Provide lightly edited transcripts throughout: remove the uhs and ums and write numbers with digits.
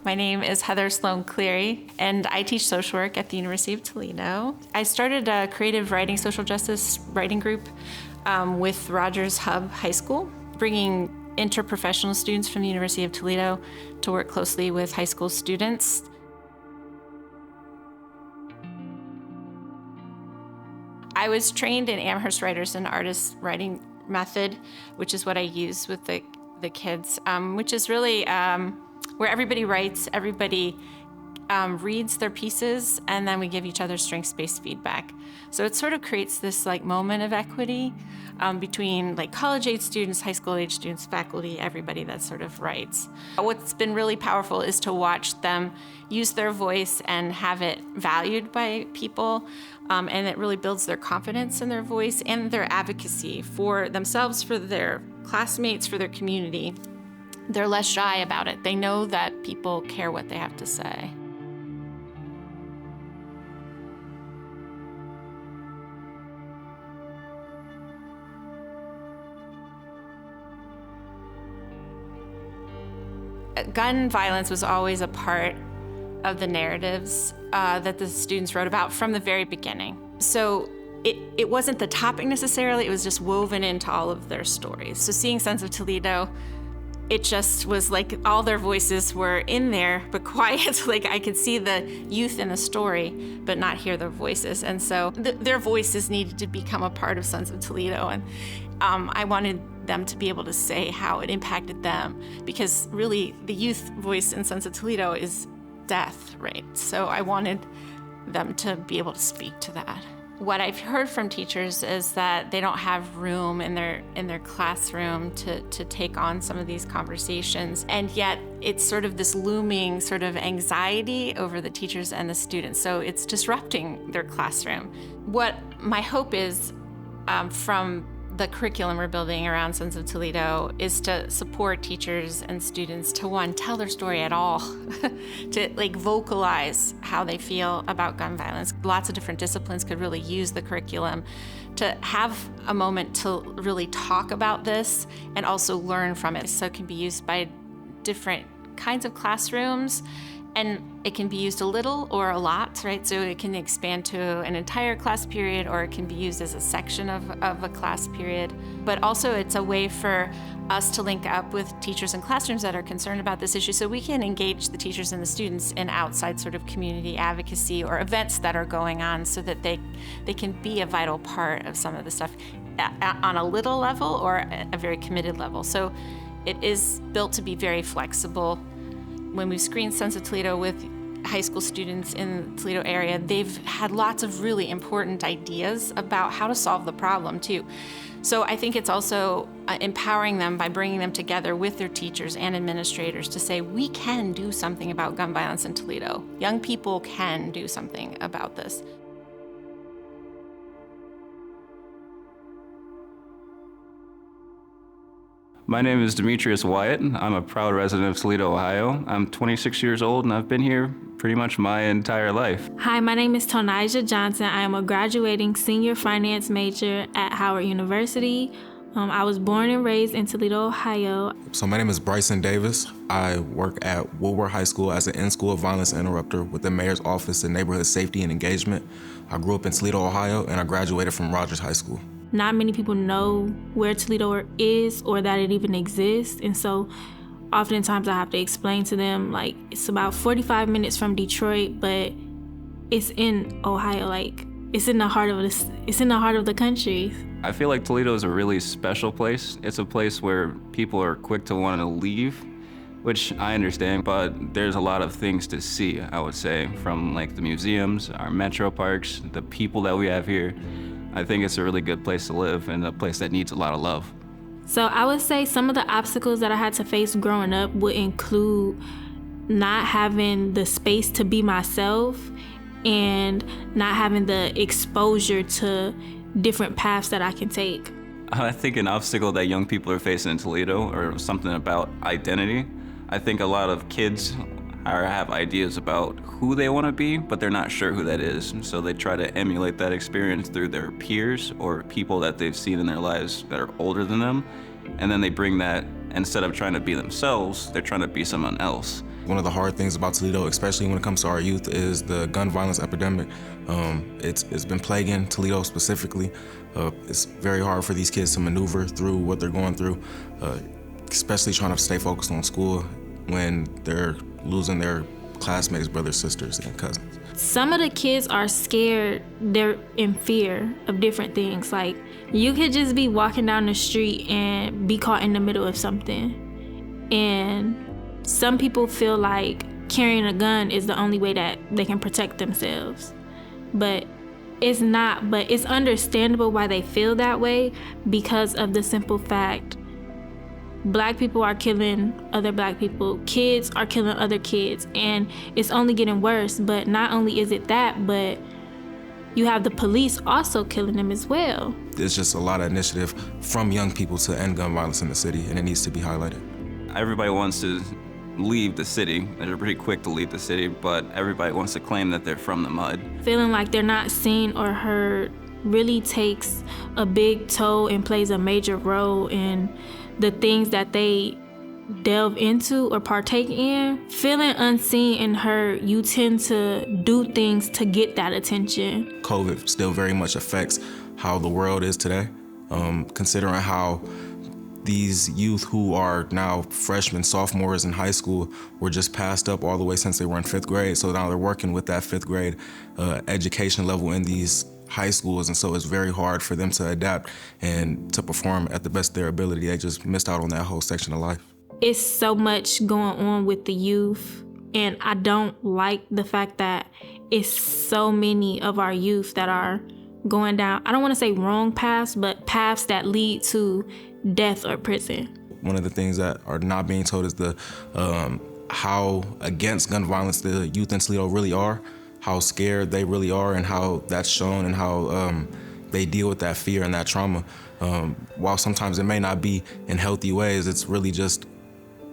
My name is Heather Sloan Cleary, and I teach social work at the University of Toledo. I started a creative writing, social justice writing group with Rogers Hub High School, bringing interprofessional students from the University of Toledo to work closely with high school students. I was trained in Amherst Writers and Artists writing method, which is what I use with the kids, which is really where everybody writes, everybody reads their pieces, and then we give each other strengths-based feedback. So it sort of creates this like moment of equity between like college-age students, high school-age students, faculty, everybody that sort of writes. What's been really powerful is to watch them use their voice and have it valued by people, and it really builds their confidence in their voice and their advocacy for themselves, for their classmates, for their community. They're less shy about it. They know that people care what they have to say. Gun violence was always a part of the narratives that the students wrote about from the very beginning. So it wasn't the topic necessarily, it was just woven into all of their stories. So seeing Sons of Toledo, it just was like all their voices were in there, but quiet. Like I could see the youth in the story, but not hear their voices. And so their voices needed to become a part of Sons of Toledo. And I wanted them to be able to say how it impacted them, because really the youth voice in Sons of Toledo is death, right? So I wanted them to be able to speak to that. What I've heard from teachers is that they don't have room in their classroom to take on some of these conversations, and yet it's sort of this looming sort of anxiety over the teachers and the students, so it's disrupting their classroom. What my hope is from the curriculum we're building around Sons of Toledo is to support teachers and students to, one, tell their story at all, to like vocalize how they feel about gun violence. Lots of different disciplines could really use the curriculum to have a moment to really talk about this and also learn from it. So it can be used by different kinds of classrooms, and it can be used a little or a lot, right? So it can expand to an entire class period, or it can be used as a section of a class period. But also it's a way for us to link up with teachers and classrooms that are concerned about this issue, so we can engage the teachers and the students in outside sort of community advocacy or events that are going on, so that they can be a vital part of some of the stuff on a little level or a very committed level. So it is built to be very flexible. When we've screened Sons of Toledo with high school students in the Toledo area, they've had lots of really important ideas about how to solve the problem too. So I think it's also empowering them by bringing them together with their teachers and administrators to say, we can do something about gun violence in Toledo. Young people can do something about this. My name is Demetrius Wyatt. I'm a proud resident of Toledo, Ohio. I'm 26 years old, and I've been here pretty much my entire life. Hi, my name is Tonijah Johnson. I am a graduating senior finance major at Howard University. I was born and raised in Toledo, Ohio. So my name is Bryson Davis. I work at Woodward High School as an in-school violence interrupter with the Mayor's Office in Neighborhood Safety and Engagement. I grew up in Toledo, Ohio, and I graduated from Rogers High School. Not many people know where Toledo is or that it even exists, and so oftentimes I have to explain to them, like, it's about 45 minutes from Detroit, but it's in Ohio, like it's in the heart of the country. I feel like Toledo is a really special place. It's a place where people are quick to want to leave, which I understand, but there's a lot of things to see, I would say, from like the museums, our metro parks, the people that we have here. I think it's a really good place to live and a place that needs a lot of love. So I would say some of the obstacles that I had to face growing up would include not having the space to be myself and not having the exposure to different paths that I can take. I think an obstacle that young people are facing in Toledo or something about identity. I think a lot of kids have ideas about who they want to be, but they're not sure who that is. So they try to emulate that experience through their peers or people that they've seen in their lives that are older than them. And then they bring that, instead of trying to be themselves, they're trying to be someone else. One of the hard things about Toledo, especially when it comes to our youth, is the gun violence epidemic. It's been plaguing Toledo specifically. It's very hard for these kids to maneuver through what they're going through, especially trying to stay focused on school when they're losing their classmates, brothers, sisters, and cousins. Some of the kids are scared, they're in fear of different things. Like, you could just be walking down the street and be caught in the middle of something. And some people feel like carrying a gun is the only way that they can protect themselves. But it's not, but it's understandable why they feel that way, because of the simple fact Black people are killing other Black people, kids are killing other kids, and it's only getting worse. But not only is it that, but you have the police also killing them as well. There's just a lot of initiative from young people to end gun violence in the city, and it needs to be highlighted. Everybody wants to leave the city. They're pretty quick to leave the city, but everybody wants to claim that they're from the mud. Feeling like they're not seen or heard really takes a big toll and plays a major role in the things that they delve into or partake in. Feeling unseen and heard, you tend to do things to get that attention. COVID still very much affects how the world is today, considering how these youth who are now freshmen, sophomores in high school were just passed up all the way since they were in 5th grade. So now they're working with that 5th grade education level in these high schools. And so it's very hard for them to adapt and to perform at the best of their ability. They just missed out on that whole section of life. It's so much going on with the youth. And I don't like the fact that it's so many of our youth that are going down, I don't want to say wrong paths, but paths that lead to death or prison. One of the things that are not being told is the how against gun violence the youth in Toledo really are, how scared they really are, and how that's shown, and how they deal with that fear and that trauma. While sometimes it may not be in healthy ways, it's really just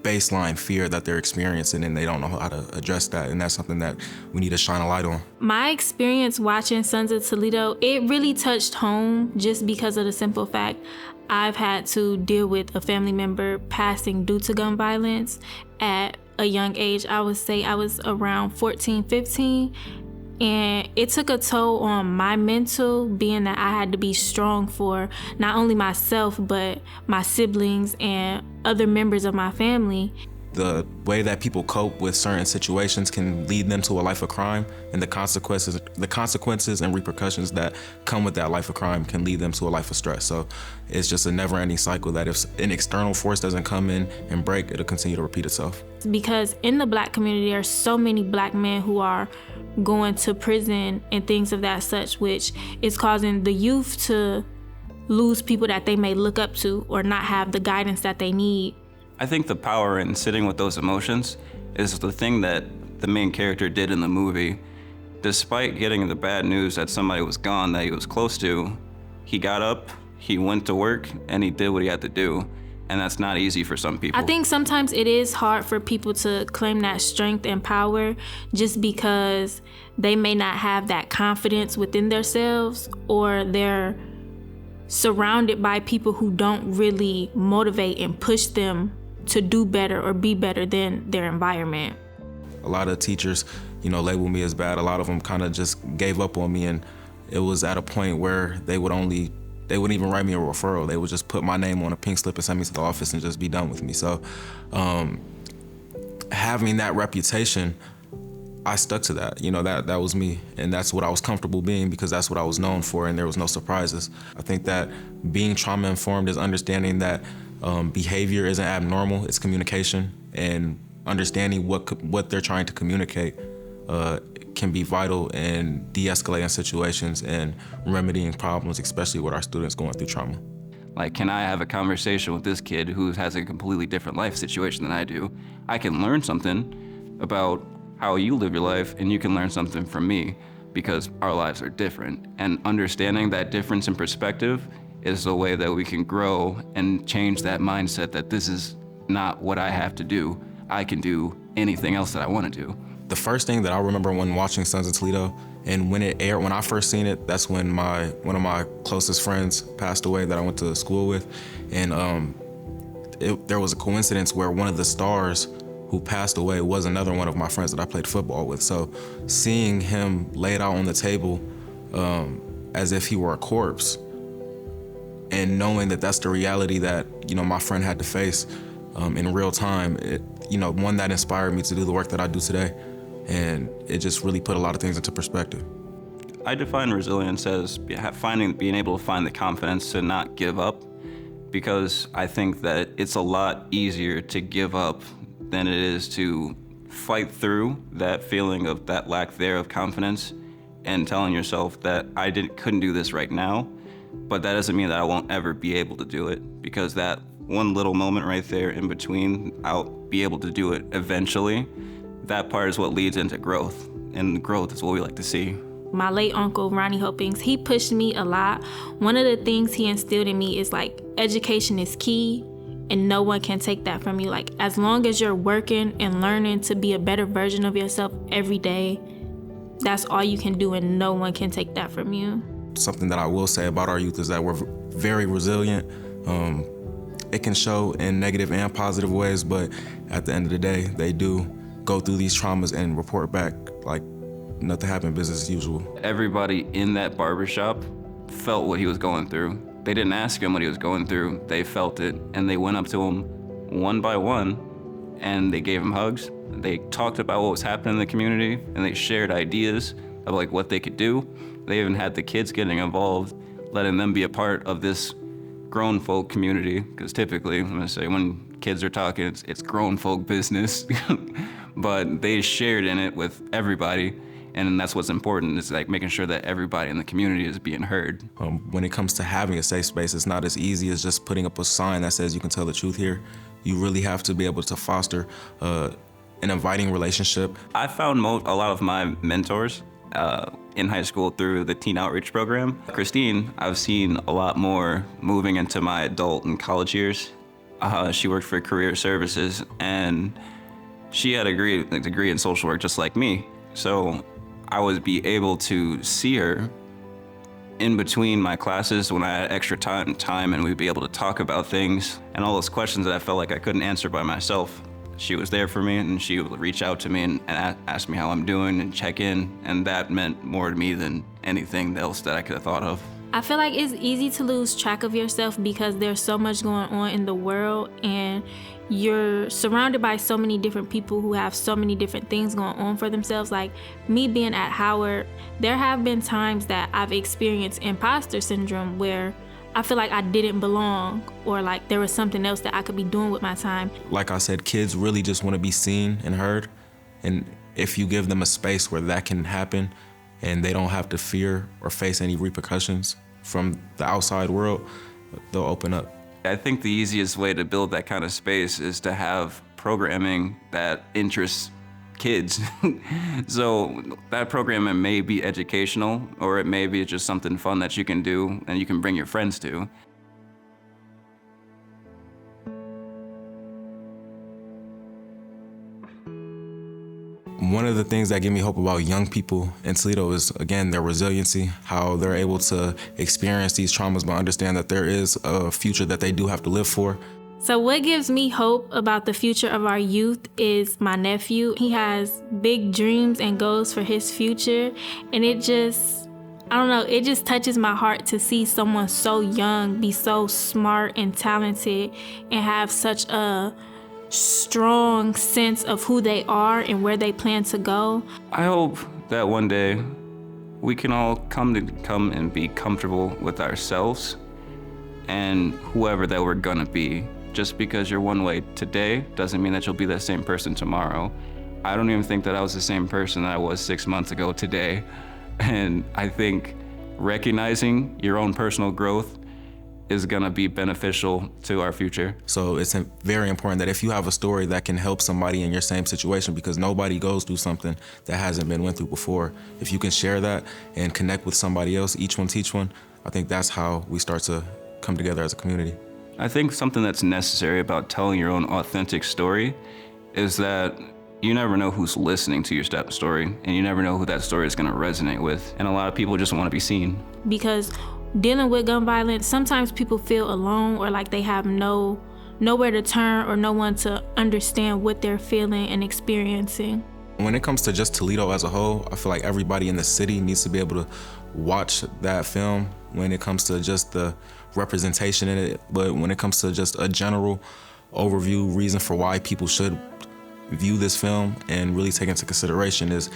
baseline fear that they're experiencing, and they don't know how to address that, and that's something that we need to shine a light on. My experience watching Sons of Toledo, it really touched home just because of the simple fact I've had to deal with a family member passing due to gun violence at a young age. I would say I was around 14, 15, and it took a toll on my mental, being that I had to be strong for not only myself, but my siblings and other members of my family. The way that people cope with certain situations can lead them to a life of crime, and the consequences and repercussions that come with that life of crime can lead them to a life of stress. So it's just a never-ending cycle that if an external force doesn't come in and break, it'll continue to repeat itself. Because in the Black community, there are so many Black men who are going to prison and things of that such, which is causing the youth to lose people that they may look up to or not have the guidance that they need. I think the power in sitting with those emotions is the thing that the main character did in the movie. Despite getting the bad news that somebody was gone that he was close to, he got up, he went to work, and he did what he had to do. And that's not easy for some people. I think sometimes it is hard for people to claim that strength and power just because they may not have that confidence within themselves, or they're surrounded by people who don't really motivate and push them to do better or be better than their environment. A lot of teachers, label me as bad. A lot of them kind of just gave up on me, and it was at a point where they wouldn't even write me a referral. They would just put my name on a pink slip and send me to the office and just be done with me. So having that reputation, I stuck to that. That was me, and that's what I was comfortable being, because that's what I was known for, and there was no surprises. I think that being trauma informed is understanding that behavior isn't abnormal, it's communication, and understanding what they're trying to communicate can be vital in de-escalating situations and remedying problems, especially with our students going through trauma. Like, can I have a conversation with this kid who has a completely different life situation than I do? I can learn something about how you live your life, and you can learn something from me, because our lives are different. And understanding that difference in perspective is the way that we can grow and change that mindset that this is not what I have to do. I can do anything else that I want to do. The first thing that I remember when watching Sons of Toledo, and when it aired, when I first seen it, that's when one of my closest friends passed away that I went to school with. And there was a coincidence where one of the stars who passed away was another one of my friends that I played football with. So seeing him laid out on the table as if he were a corpse, and knowing that that's the reality that, my friend had to face in real time, one that inspired me to do the work that I do today. And it just really put a lot of things into perspective. I define resilience as being able to find the confidence to not give up, because I think that it's a lot easier to give up than it is to fight through that feeling of that lack there of confidence and telling yourself that I couldn't do this right now, but that doesn't mean that I won't ever be able to do it, because that one little moment right there in between, I'll be able to do it eventually. That part is what leads into growth, and growth is what we like to see. My late uncle, Ronnie Hopings, he pushed me a lot. One of the things he instilled in me is education is key, and no one can take that from you. As long as you're working and learning to be a better version of yourself every day, that's all you can do, and no one can take that from you. Something that I will say about our youth is that we're very resilient. It can show in negative and positive ways, but at the end of the day, they do go through these traumas and report back like nothing happened, business as usual. Everybody in that barbershop felt what he was going through. They didn't ask him what he was going through, they felt it, and they went up to him one by one, and they gave him hugs. They talked about what was happening in the community, and they shared ideas of what they could do. They even had the kids getting involved, letting them be a part of this grown folk community, because typically, I'm gonna say, when kids are talking, it's grown folk business, but they shared in it with everybody, and that's what's important, is making sure that everybody in the community is being heard. When it comes to having a safe space, it's not as easy as just putting up a sign that says you can tell the truth here. You really have to be able to foster an inviting relationship. I found a lot of my mentors in high school through the teen outreach program. Christine, I've seen a lot more moving into my adult and college years. She worked for Career Services, and she had a degree in social work just like me. So I would be able to see her in between my classes when I had extra time, and we'd be able to talk about things and all those questions that I felt like I couldn't answer by myself. She was there for me, and she would reach out to me and ask me how I'm doing and check in, and that meant more to me than anything else that I could have thought of. I feel like it's easy to lose track of yourself because there's so much going on in the world, and you're surrounded by so many different people who have so many different things going on for themselves. Like me being at Howard, there have been times that I've experienced imposter syndrome where I feel like I didn't belong, or there was something else that I could be doing with my time. Like I said, kids really just want to be seen and heard. And if you give them a space where that can happen and they don't have to fear or face any repercussions from the outside world, they'll open up. I think the easiest way to build that kind of space is to have programming that interests kids. So that program may be educational, or it may be just something fun that you can do and you can bring your friends to. One of the things that give me hope about young people in Toledo is, again, their resiliency, how they're able to experience these traumas but understand that there is a future that they do have to live for. So what gives me hope about the future of our youth is my nephew. He has big dreams and goals for his future, and it just touches my heart to see someone so young be so smart and talented and have such a strong sense of who they are and where they plan to go. I hope that one day we can all come and be comfortable with ourselves and whoever that we're gonna be. Just because you're one way today doesn't mean that you'll be that same person tomorrow. I don't even think that I was the same person that I was 6 months ago today. And I think recognizing your own personal growth is gonna be beneficial to our future. So it's very important that if you have a story that can help somebody in your same situation, because nobody goes through something that hasn't been went through before, if you can share that and connect with somebody else, each one teach one, I think that's how we start to come together as a community. I think something that's necessary about telling your own authentic story is that you never know who's listening to your story, and you never know who that story is gonna resonate with. And a lot of people just wanna be seen. Because dealing with gun violence, sometimes people feel alone or like they have no nowhere to turn or no one to understand what they're feeling and experiencing. When it comes to just Toledo as a whole, I feel like everybody in the city needs to be able to watch that film when it comes to just the representation in it. But when it comes to just a general overview reason for why people should view this film and really take into consideration is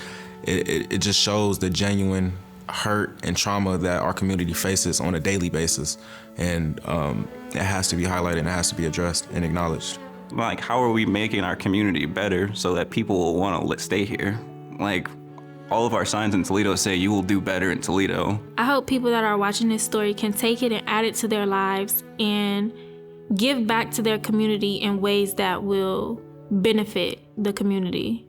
it just shows the genuine hurt and trauma that our community faces on a daily basis. And it has to be highlighted and it has to be addressed and acknowledged. Like, how are we making our community better so that people will want to stay here? Like, all of our signs in Toledo say you will do better in Toledo. I hope people that are watching this story can take it and add it to their lives and give back to their community in ways that will benefit the community.